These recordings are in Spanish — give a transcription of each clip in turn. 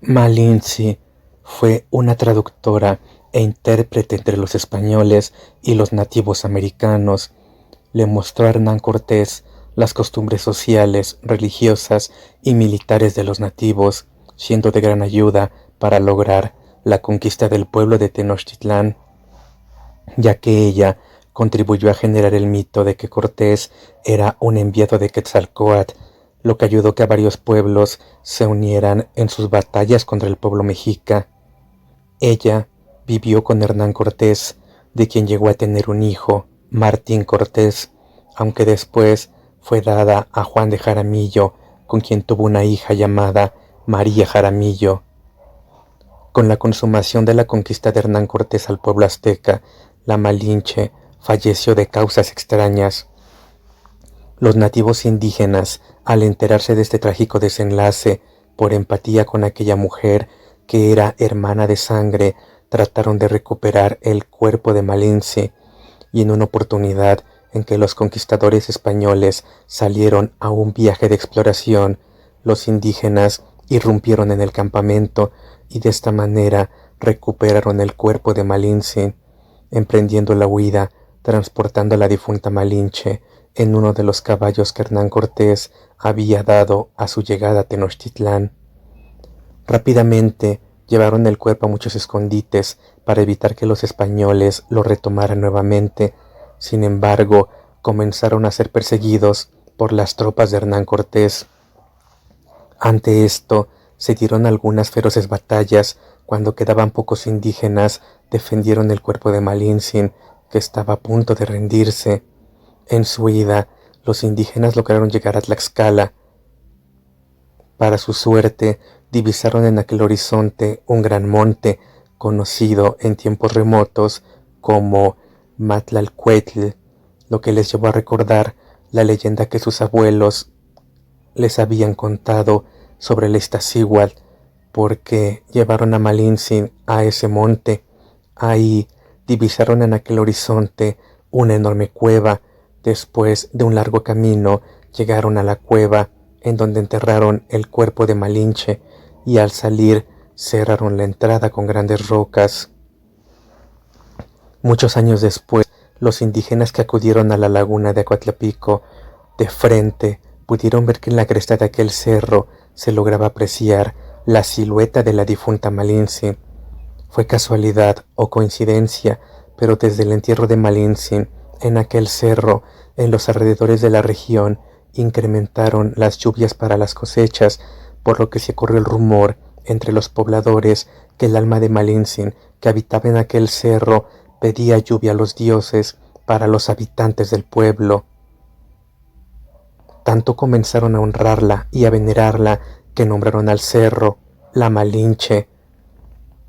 Malinche fue una traductora e intérprete entre los españoles y los nativos americanos. Le mostró a Hernán Cortés las costumbres sociales, religiosas y militares de los nativos, siendo de gran ayuda para lograr la conquista del pueblo de Tenochtitlán, ya que ella contribuyó a generar el mito de que Cortés era un enviado de Quetzalcóatl, lo que ayudó que varios pueblos se unieran en sus batallas contra el pueblo mexica. Ella vivió con Hernán Cortés, de quien llegó a tener un hijo, Martín Cortés, aunque después fue dada a Juan de Jaramillo, con quien tuvo una hija llamada María Jaramillo. Con la consumación de la conquista de Hernán Cortés al pueblo azteca, la Malinche falleció de causas extrañas. Los nativos indígenas, al enterarse de este trágico desenlace, por empatía con aquella mujer que era hermana de sangre, trataron de recuperar el cuerpo de Malinche, y en una oportunidad en que los conquistadores españoles salieron a un viaje de exploración, los indígenas irrumpieron en el campamento y de esta manera recuperaron el cuerpo de Malinche, emprendiendo la huida, transportando a la difunta Malinche en uno de los caballos que Hernán Cortés había dado a su llegada a Tenochtitlán. Rápidamente llevaron el cuerpo a muchos escondites para evitar que los españoles lo retomaran nuevamente. Sin embargo, comenzaron a ser perseguidos por las tropas de Hernán Cortés. Ante esto, se dieron algunas feroces batallas. Cuando quedaban pocos indígenas, defendieron el cuerpo de Malinche, que estaba a punto de rendirse. En su huida, los indígenas lograron llegar a Tlaxcala. Para su suerte, divisaron en aquel horizonte un gran monte, conocido en tiempos remotos como Matlalcuetl, lo que les llevó a recordar la leyenda que sus abuelos les habían contado sobre el Iztaccíhuatl, porque llevaron a Malinche a ese monte. Ahí divisaron en aquel horizonte una enorme cueva. Después de un largo camino, llegaron a la cueva, en donde enterraron el cuerpo de Malinche, y al salir cerraron la entrada con grandes rocas. Muchos años después, los indígenas que acudieron a la laguna de Coatlapico de frente pudieron ver que en la cresta de aquel cerro se lograba apreciar la silueta de la difunta Malinche. Fue casualidad o coincidencia, pero desde el entierro de Malinche, en aquel cerro, en los alrededores de la región, incrementaron las lluvias para las cosechas, por lo que se corrió el rumor entre los pobladores que el alma de Malinche, que habitaba en aquel cerro, pedía lluvia a los dioses para los habitantes del pueblo. Tanto comenzaron a honrarla y a venerarla que nombraron al cerro la Malinche.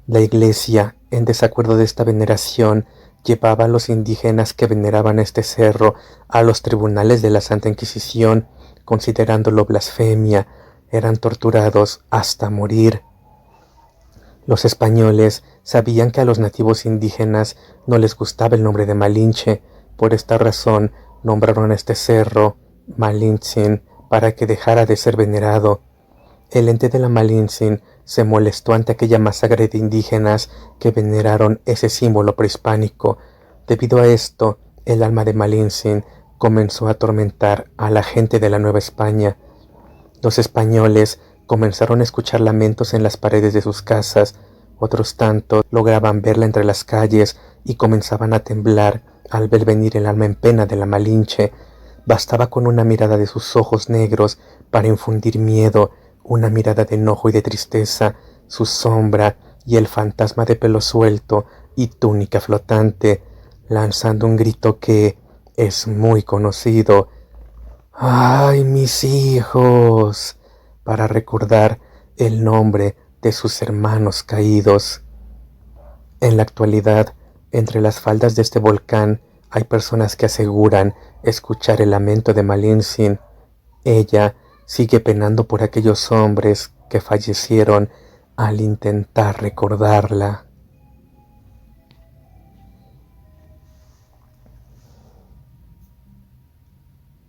La iglesia, en desacuerdo de esta veneración, llevaba a los indígenas que veneraban este cerro a los tribunales de la Santa Inquisición, considerándolo blasfemia. Eran torturados hasta morir. Los españoles sabían que a los nativos indígenas no les gustaba el nombre de Malinche. Por esta razón nombraron a este cerro Malintzin para que dejara de ser venerado. El ente de la Malinche se molestó ante aquella masacre de indígenas que veneraron ese símbolo prehispánico. Debido a esto, el alma de Malinche comenzó a atormentar a la gente de la Nueva España. Los españoles comenzaron a escuchar lamentos en las paredes de sus casas. Otros tantos lograban verla entre las calles y comenzaban a temblar al ver venir el alma en pena de la Malinche. Bastaba con una mirada de sus ojos negros para infundir miedo, una mirada de enojo y de tristeza, su sombra y el fantasma de pelo suelto y túnica flotante, lanzando un grito que es muy conocido: ¡ay, mis hijos!, para recordar el nombre de sus hermanos caídos. En la actualidad, entre las faldas de este volcán hay personas que aseguran escuchar el lamento de Malinche. Ella sigue penando por aquellos hombres que fallecieron al intentar recordarla.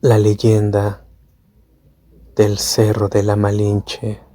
La leyenda del Cerro de la Malinche.